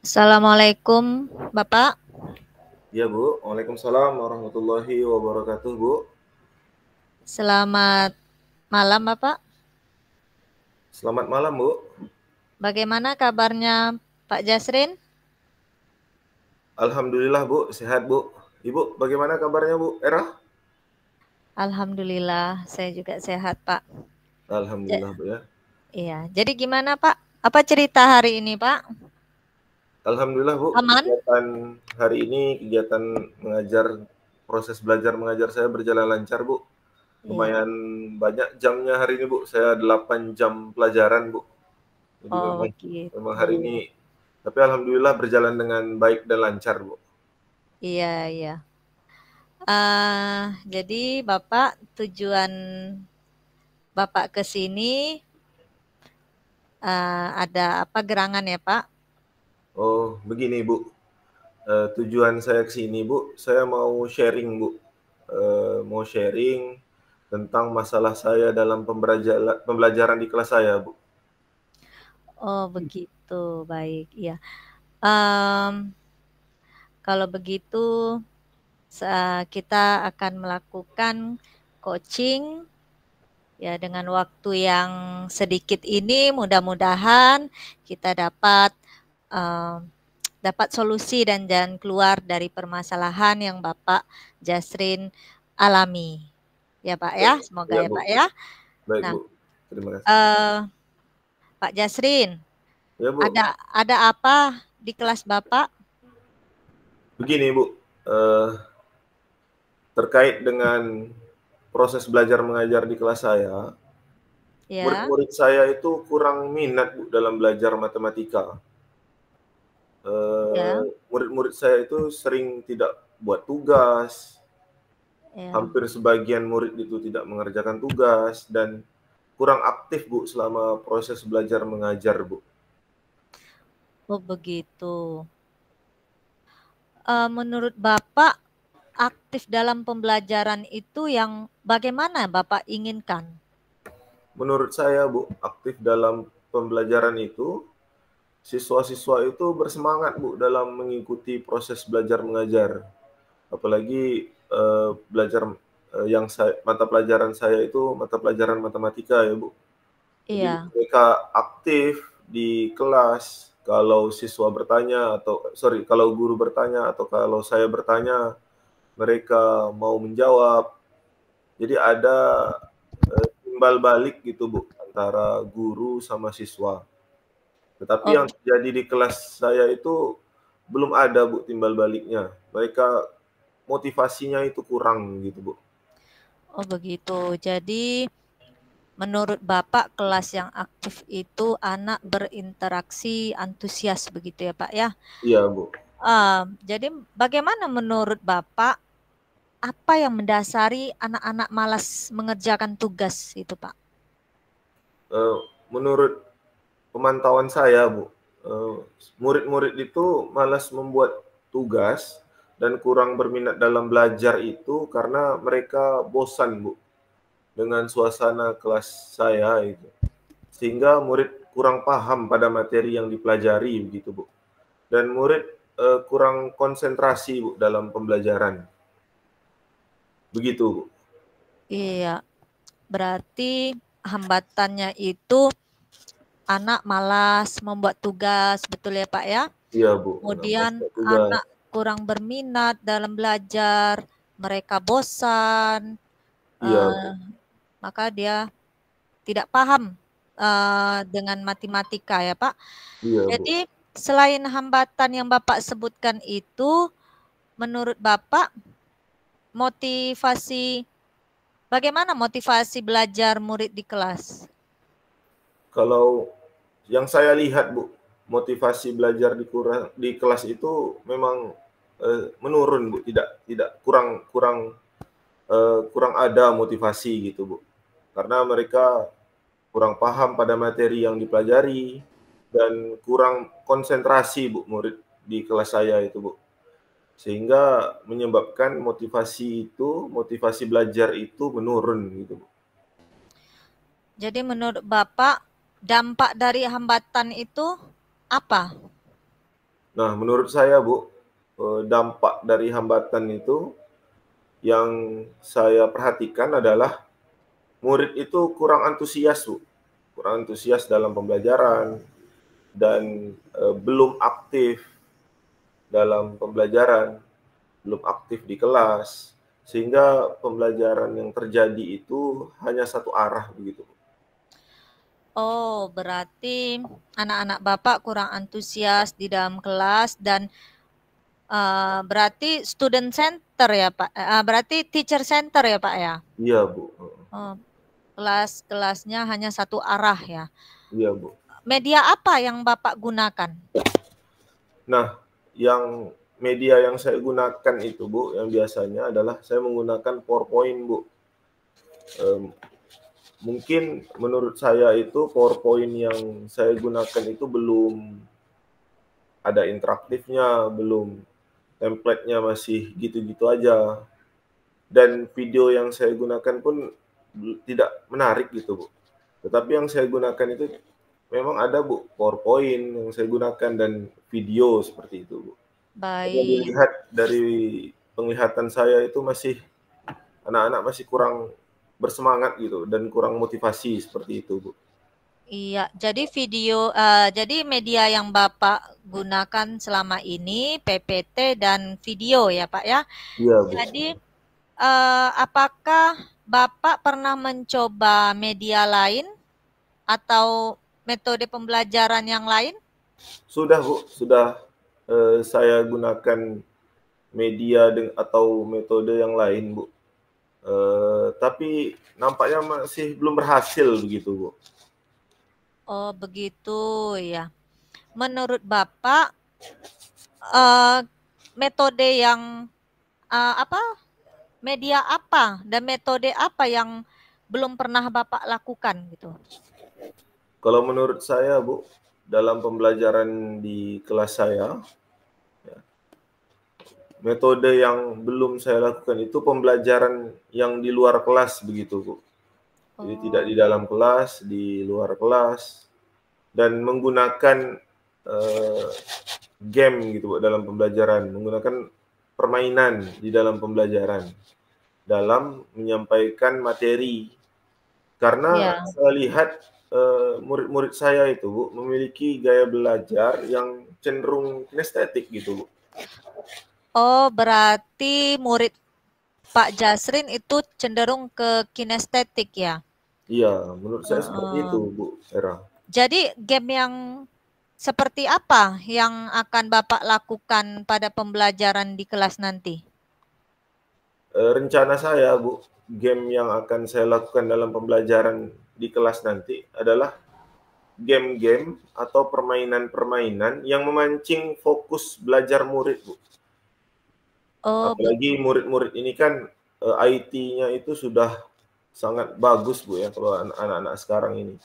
Assalamualaikum, Bapak. Ya Bu, Waalaikumsalam warahmatullahi wabarakatuh Bu. Selamat malam, Bapak. Selamat malam Bu. Bagaimana kabarnya Pak Jasrin? Alhamdulillah Bu, sehat Bu. Ibu bagaimana kabarnya Bu? Era? Alhamdulillah, saya juga sehat, Pak. Alhamdulillah Bu ya. Iya, jadi gimana, Pak? Apa cerita hari ini, Pak? Alhamdulillah Bu, Aman? kegiatan hari ini, kegiatan mengajar, proses belajar mengajar saya berjalan lancar Bu. Iya. Lumayan banyak jamnya hari ini Bu, saya 8 jam pelajaran Bu. Jadi Oh, memang gitu. hari ini, tapi Alhamdulillah berjalan dengan baik dan lancar Bu. Iya, iya. Jadi Bapak tujuan Bapak ke sini ada apa gerangan ya, Pak? Oh begini Bu, tujuan saya ke sini Bu, saya mau sharing Bu. Mau sharing tentang masalah saya dalam pembelajaran di kelas saya, Bu. Oh, begitu. Baik, iya. Em, Kalau begitu kita akan melakukan coaching ya dengan waktu yang sedikit ini mudah-mudahan kita um, dapat solusi dan jalan keluar dari permasalahan yang Bapak Jasrin alami. Ya Pak ya, semoga Ya, ya Bu. Pak ya. Baik, Nah, Bu. Terima kasih. eh, Pak Jasrin, Ya, Bu. ada apa di kelas Bapak? Begini, Bu. Eh, Terkait dengan proses belajar mengajar di kelas saya, Ya, murid-murid saya itu kurang minat, Bu, dalam belajar matematika. ya, Murid-murid saya itu sering tidak buat tugas, ya. hampir sebagian murid itu tidak mengerjakan tugas, dan kurang aktif, Bu, selama proses belajar mengajar, Bu. Oh begitu. Menurut Bapak aktif dalam pembelajaran itu yang bagaimana Bapak inginkan? Menurut saya, Bu, aktif dalam pembelajaran itu, siswa-siswa itu bersemangat, Bu, dalam mengikuti proses belajar mengajar. Apalagi belajar mata pelajaran saya itu mata pelajaran matematika ya, Bu. Jadi Iya. mereka aktif di kelas. Kalau siswa bertanya kalau guru bertanya atau kalau saya bertanya, mereka mau menjawab. Jadi ada timbal balik gitu Bu, antara guru sama siswa. Tetapi Oh, yang terjadi di kelas saya itu belum ada Bu timbal baliknya. Mereka motivasinya itu kurang gitu Bu. oh begitu. Jadi menurut Bapak kelas yang aktif itu anak berinteraksi antusias begitu ya Pak ya? Iya Bu. Jadi bagaimana menurut Bapak apa yang mendasari anak-anak malas mengerjakan tugas itu Pak? Eh, Menurut pemantauan saya Bu, murid-murid itu malas membuat tugas dan kurang berminat dalam belajar itu karena mereka bosan Bu dengan suasana kelas saya itu. Sehingga murid kurang paham pada materi yang dipelajari begitu, Bu. Dan murid kurang konsentrasi, Bu, dalam pembelajaran. Begitu, Bu. Iya, berarti hambatannya itu anak malas membuat tugas, betul ya Pak ya? Iya, Bu. Pas Kemudian tugas. anak kurang berminat dalam belajar, mereka bosan, Iya, eh, Bu. maka dia tidak paham dengan matematika ya Pak. Iya, Bu. Jadi selain hambatan yang Bapak sebutkan itu, menurut Bapak motivasi bagaimana motivasi belajar murid di kelas? Kalau yang saya lihat, Bu, motivasi belajar di kelas itu memang menurun, Bu. Tidak tidak kurang kurang kurang ada motivasi gitu, Bu. Karena mereka kurang paham pada materi yang dipelajari dan kurang konsentrasi Bu murid di kelas saya itu Bu. Sehingga menyebabkan motivasi belajar itu menurun gitu Bu. Jadi menurut Bapak dampak dari hambatan itu apa? Nah, menurut saya, Bu, dampak dari hambatan itu yang saya perhatikan adalah murid itu kurang antusias, Bu. Kurang antusias dalam pembelajaran dan belum aktif dalam pembelajaran, belum aktif di kelas, sehingga pembelajaran yang terjadi itu hanya satu arah begitu. Oh, berarti anak-anak Bapak kurang antusias di dalam kelas dan berarti student center ya, Pak? Berarti teacher center ya, Pak ya? Iya, Bu. Oh, kelas-kelasnya hanya satu arah ya. Iya, Bu. Media apa yang Bapak gunakan? Nah, yang media yang saya gunakan itu, Bu, yang biasanya adalah saya menggunakan PowerPoint, Bu. Mungkin menurut saya itu PowerPoint yang saya gunakan itu belum ada interaktifnya, belum, template-nya masih gitu-gitu aja. Dan video yang saya gunakan pun tidak menarik gitu, Bu. Tetapi yang saya gunakan itu memang ada, Bu, PowerPoint yang saya gunakan dan video seperti itu, Bu. Kalau Baik. dilihat dari penglihatan saya itu masih anak-anak masih kurang bersemangat gitu dan kurang motivasi seperti itu, Bu. Iya, jadi media yang Bapak gunakan selama ini PPT dan video ya, Pak ya. Iya, Bu. Jadi, apakah Bapak pernah mencoba media lain atau metode pembelajaran yang lain? Sudah, Bu, sudah saya gunakan media atau metode yang lain, Bu. Tapi nampaknya masih belum berhasil begitu, Bu. Oh, begitu ya. Menurut Bapak, eh, metode yang apa? Media apa dan metode apa yang belum pernah Bapak lakukan gitu? Kalau menurut saya, Bu, dalam pembelajaran di kelas saya, ya, metode yang belum saya lakukan itu pembelajaran yang di luar kelas begitu, Bu. Jadi tidak Oh, di dalam kelas, di luar kelas, dan menggunakan eh, game gitu, Bu, dalam pembelajaran, menggunakan permainan di dalam pembelajaran, dalam menyampaikan materi. Karena ya. saya lihat murid-murid saya itu, Bu, memiliki gaya belajar yang cenderung kinestetik gitu, Bu. Oh, berarti murid Pak Jasrin itu cenderung ke kinestetik ya? Iya, menurut saya seperti itu, Heeh. Bu Era. Jadi game yang seperti apa yang akan Bapak lakukan pada pembelajaran di kelas nanti? Rencana saya, Bu, game yang akan saya lakukan dalam pembelajaran di kelas nanti adalah game-game atau permainan-permainan yang memancing fokus belajar murid, Bu. Oh, Apalagi murid-murid ini kan IT-nya itu sudah sangat bagus, Bu, ya, kalau anak-anak sekarang ini.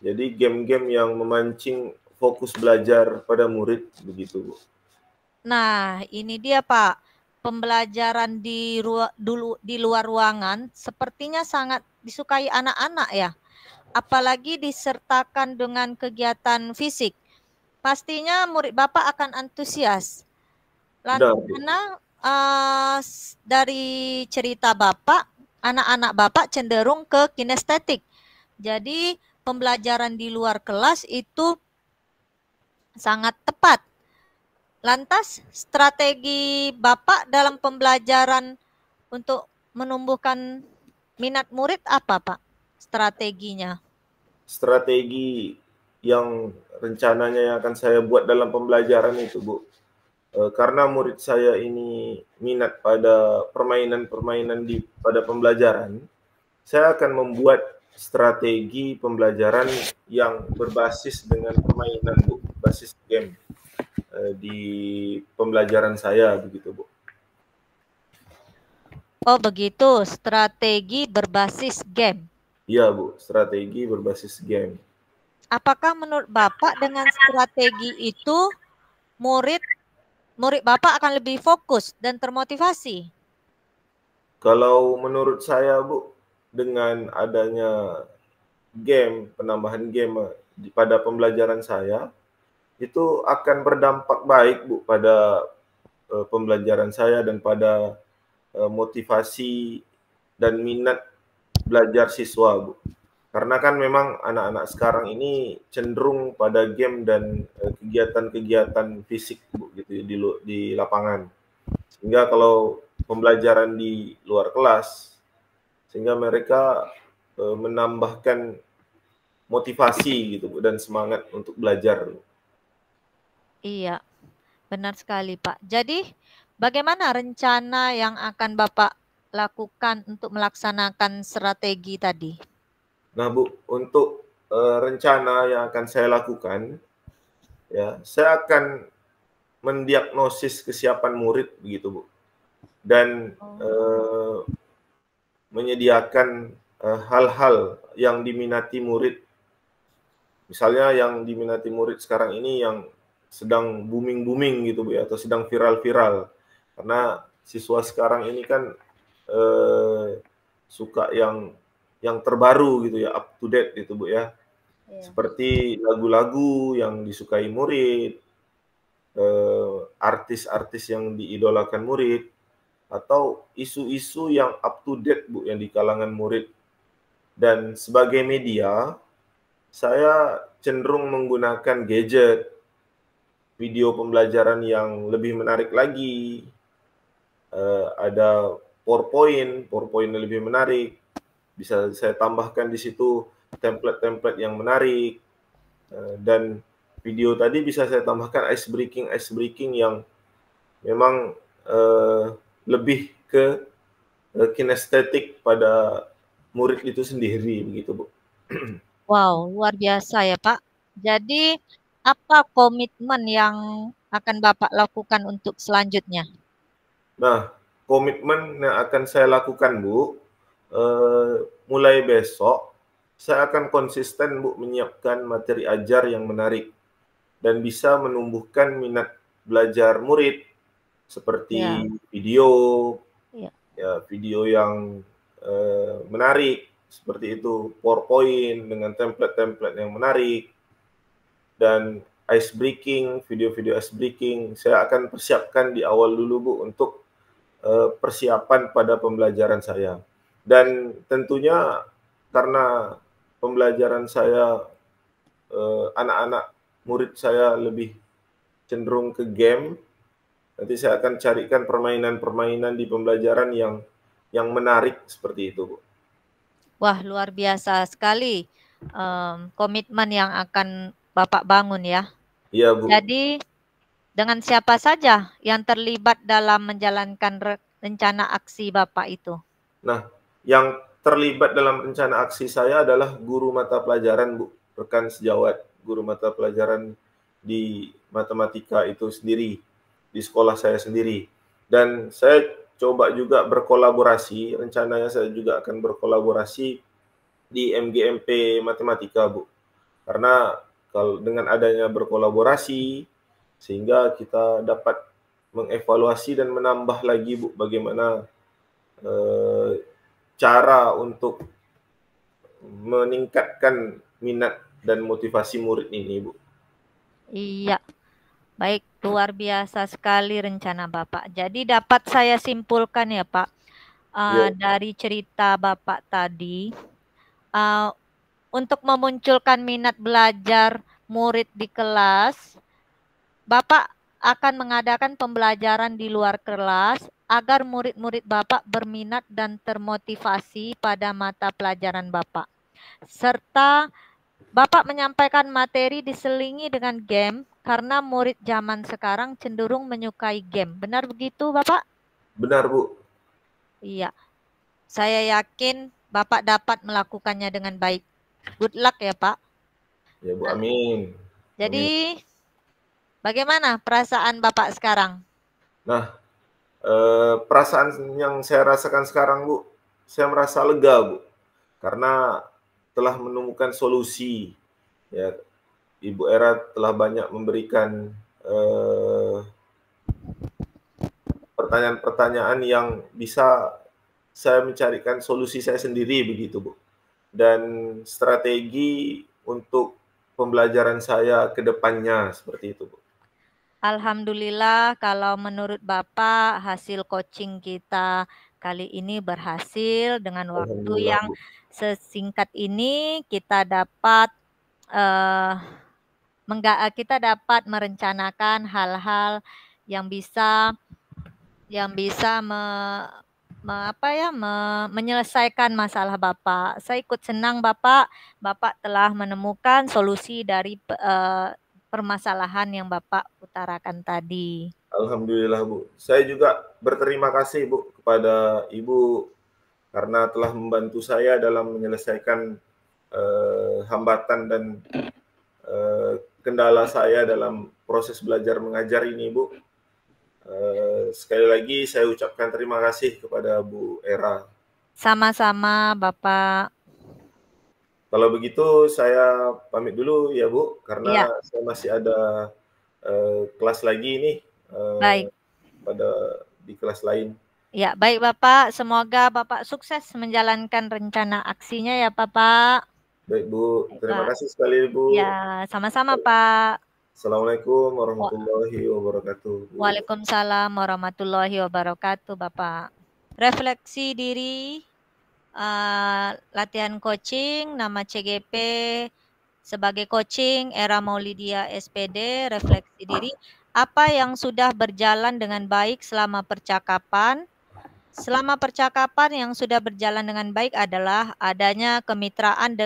Jadi game-game yang memancing fokus belajar pada murid begitu, Bu. nah ini dia Pak. Pembelajaran di luar ruangan sepertinya sangat disukai anak-anak ya. Apalagi disertakan dengan kegiatan fisik. Pastinya murid Bapak akan antusias. Benar, Bu. Karena dari cerita Bapak, anak-anak Bapak cenderung ke kinestetik. Jadi pembelajaran di luar kelas itu sangat tepat. Lantas strategi Bapak dalam pembelajaran untuk menumbuhkan minat murid apa, Pak? Strateginya. Strategi yang rencananya yang akan saya buat dalam pembelajaran itu, Bu. Karena murid saya ini minat pada permainan-permainan pada pembelajaran, saya akan membuat strategi pembelajaran yang berbasis dengan permainan, Bu, basis game di pembelajaran saya begitu, Bu. Oh, begitu. Strategi berbasis game. Iya, Bu, strategi berbasis game. Apakah menurut Bapak dengan strategi itu murid murid Bapak akan lebih fokus dan termotivasi? Kalau menurut saya, Bu, dengan adanya game, penambahan game pada pembelajaran saya, itu akan berdampak baik Bu pada pembelajaran saya dan pada motivasi dan minat belajar siswa Bu. Karena kan memang anak-anak sekarang ini cenderung pada game dan kegiatan-kegiatan fisik Bu gitu di lapangan. Sehingga kalau pembelajaran di luar kelas, sehingga mereka menambahkan motivasi gitu Bu dan semangat untuk belajar. Iya, benar sekali Pak. Jadi bagaimana rencana yang akan Bapak lakukan untuk melaksanakan strategi tadi? Nah Bu, untuk rencana yang akan saya lakukan, ya saya akan mendiagnosis kesiapan murid begitu Bu, dan menyediakan hal-hal yang diminati murid. Misalnya yang diminati murid sekarang ini yang sedang booming-booming gitu Bu ya, atau sedang viral-viral. Karena siswa sekarang ini kan suka yang terbaru gitu ya, up to date gitu Bu ya. Seperti lagu-lagu yang disukai murid, artis-artis yang diidolakan murid, atau isu-isu yang up to date Bu yang di kalangan murid. Dan sebagai media, saya cenderung menggunakan gadget, video pembelajaran yang lebih menarik lagi, ada PowerPoint yang lebih menarik, bisa saya tambahkan di situ template-template yang menarik, dan video tadi bisa saya tambahkan ice breaking yang memang lebih ke kinestetik pada murid itu sendiri begitu Bu. Wow, luar biasa ya Pak. Jadi apa komitmen yang akan Bapak lakukan untuk selanjutnya? Nah, komitmen yang akan saya lakukan Bu, mulai besok saya akan konsisten Bu menyiapkan materi ajar yang menarik dan bisa menumbuhkan minat belajar murid Ya, seperti video, ya. ya video yang menarik seperti itu, PowerPoint dengan template-template yang menarik, dan ice breaking, video-video ice breaking saya akan persiapkan di awal dulu Bu untuk persiapan pada pembelajaran saya. Dan tentunya karena pembelajaran saya, anak-anak murid saya lebih cenderung ke game, nanti saya akan carikan permainan-permainan di pembelajaran yang menarik seperti itu Bu. Wah, luar biasa sekali komitmen yang akan Bapak bangun ya. Iya Bu. Jadi dengan siapa saja yang terlibat dalam menjalankan rencana aksi Bapak itu? Nah, yang terlibat dalam rencana aksi saya adalah guru mata pelajaran Bu, rekan sejawat, guru mata pelajaran di matematika itu sendiri, di sekolah saya sendiri. Dan saya coba juga berkolaborasi, rencananya saya juga akan berkolaborasi di MGMP Matematika Bu. Karena kalau dengan adanya berkolaborasi, sehingga kita dapat mengevaluasi dan menambah lagi Bu bagaimana cara untuk meningkatkan minat dan motivasi murid ini Bu. Iya, baik, luar biasa sekali rencana Bapak. Jadi dapat saya simpulkan ya Pak, Ya, dari cerita Bapak tadi, untuk memunculkan minat belajar murid di kelas, Bapak akan mengadakan pembelajaran di luar kelas agar murid-murid Bapak berminat dan termotivasi pada mata pelajaran Bapak. Serta Bapak menyampaikan materi diselingi dengan game karena murid zaman sekarang cenderung menyukai game. Benar begitu, Bapak? benar Bu. Iya. Saya yakin Bapak dapat melakukannya dengan baik. Good luck ya, Pak. Ya Bu, Nah, amin. Amin. jadi bagaimana perasaan Bapak sekarang? Nah, perasaan yang saya rasakan sekarang Bu, saya merasa lega Bu, karena telah menemukan solusi. Ya, Ibu Era telah banyak memberikan pertanyaan-pertanyaan yang bisa saya mencarikan solusi saya sendiri begitu Bu. Dan strategi untuk pembelajaran saya ke depannya, seperti itu, Bu. Alhamdulillah kalau menurut Bapak hasil coaching kita kali ini berhasil dengan waktu Alhamdulillah, yang Bu. sesingkat ini kita dapat eh, kita dapat merencanakan hal-hal yang bisa menyelesaikan masalah Bapak. Saya ikut senang Bapak telah menemukan solusi dari permasalahan yang Bapak utarakan tadi. Alhamdulillah, Bu. Saya juga berterima kasih, Bu, kepada Ibu karena telah membantu saya dalam menyelesaikan hambatan dan kendala saya dalam proses belajar mengajar ini, Bu. Sekali lagi saya ucapkan terima kasih kepada Bu Era. Sama-sama, Bapak. Kalau begitu saya pamit dulu ya, Bu, karena Iya, saya masih ada kelas lagi nih baik. di kelas lain. Ya, baik Bapak. Semoga Bapak sukses menjalankan rencana aksinya ya, Bapak. Baik, Bu. Baik, Terima Pak. kasih sekali, Ya, Bu. sama-sama, Pak. Assalamualaikum warahmatullahi wabarakatuh, Bu. Waalaikumsalam warahmatullahi wabarakatuh, Bapak. Refleksi diri, latihan coaching, nama CGP sebagai coaching, Era Maulidia SPD, refleksi diri. Apa yang sudah berjalan dengan baik selama percakapan? Selama percakapan yang sudah berjalan dengan baik adalah adanya kemitraan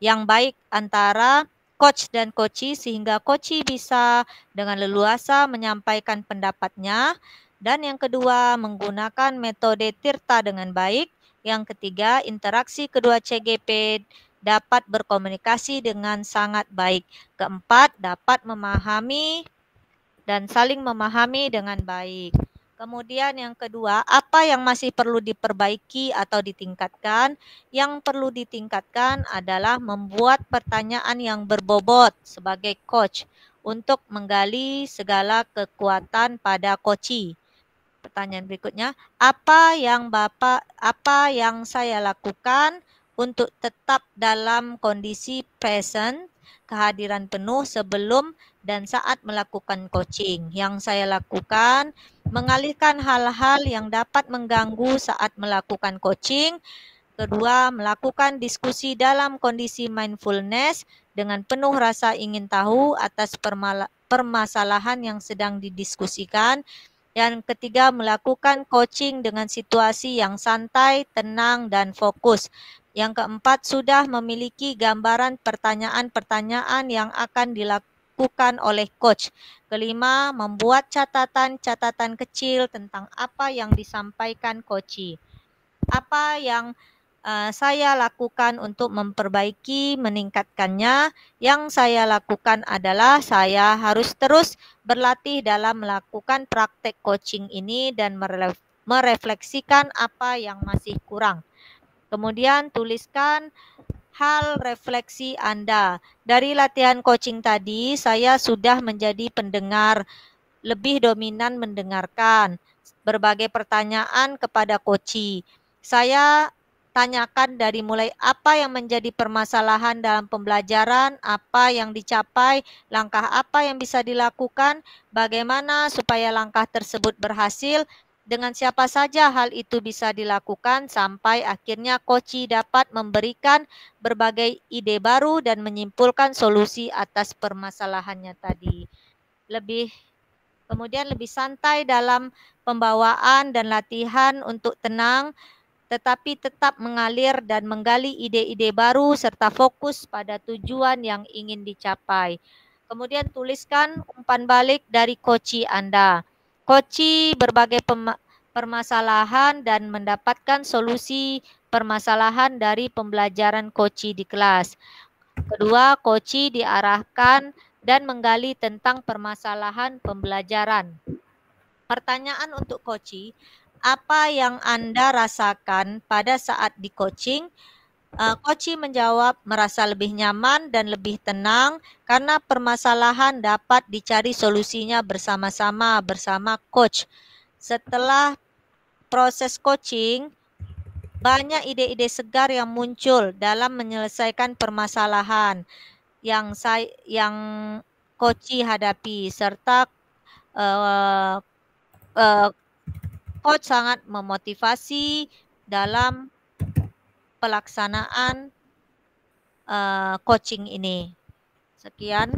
yang baik antara coach dan coachee sehingga coachee bisa dengan leluasa menyampaikan pendapatnya. Dan yang kedua, menggunakan metode Tirta dengan baik. Yang ketiga, interaksi kedua CGP dapat berkomunikasi dengan sangat baik. Keempat, dapat memahami dan saling memahami dengan baik. Kemudian yang kedua, apa yang masih perlu diperbaiki atau ditingkatkan? Yang perlu ditingkatkan adalah membuat pertanyaan yang berbobot sebagai coach untuk menggali segala kekuatan pada coachee. Pertanyaan berikutnya, apa yang saya lakukan untuk tetap dalam kondisi present, kehadiran penuh sebelum dan saat melakukan coaching? Yang saya lakukan, mengalihkan hal-hal yang dapat mengganggu saat melakukan coaching. Kedua, melakukan diskusi dalam kondisi mindfulness dengan penuh rasa ingin tahu atas permasalahan yang sedang didiskusikan. Yang ketiga, melakukan coaching dengan situasi yang santai, tenang, dan fokus. Yang keempat, sudah memiliki gambaran pertanyaan-pertanyaan yang akan dilakukan oleh coach. Kelima, membuat catatan-catatan kecil tentang apa yang disampaikan coachee. Apa yang saya lakukan untuk memperbaiki, meningkatkannya? Yang saya lakukan adalah saya harus terus berlatih dalam melakukan praktek coaching ini dan merefleksikan apa yang masih kurang. Kemudian tuliskan hal refleksi Anda. Dari latihan coaching tadi, saya sudah menjadi pendengar, lebih dominan mendengarkan berbagai pertanyaan kepada coachee. Saya tanyakan dari mulai apa yang menjadi permasalahan dalam pembelajaran, apa yang dicapai, langkah apa yang bisa dilakukan, bagaimana supaya langkah tersebut berhasil, dengan siapa saja hal itu bisa dilakukan, sampai akhirnya coachee dapat memberikan berbagai ide baru dan menyimpulkan solusi atas permasalahannya tadi. Kemudian lebih santai dalam pembawaan dan latihan untuk tenang, tetapi tetap mengalir dan menggali ide-ide baru serta fokus pada tujuan yang ingin dicapai. Kemudian tuliskan umpan balik dari coachee Anda. Coachee berbagai permasalahan dan mendapatkan solusi permasalahan dari pembelajaran coachee di kelas. Kedua, coachee diarahkan dan menggali tentang permasalahan pembelajaran. Pertanyaan untuk coachee, apa yang Anda rasakan pada saat di coaching? Coachee menjawab merasa lebih nyaman dan lebih tenang karena permasalahan dapat dicari solusinya bersama-sama bersama coach. Setelah proses coaching, banyak ide-ide segar yang muncul dalam menyelesaikan permasalahan. yang Koci hadapi, serta coach sangat memotivasi dalam pelaksanaan coaching ini. Sekian.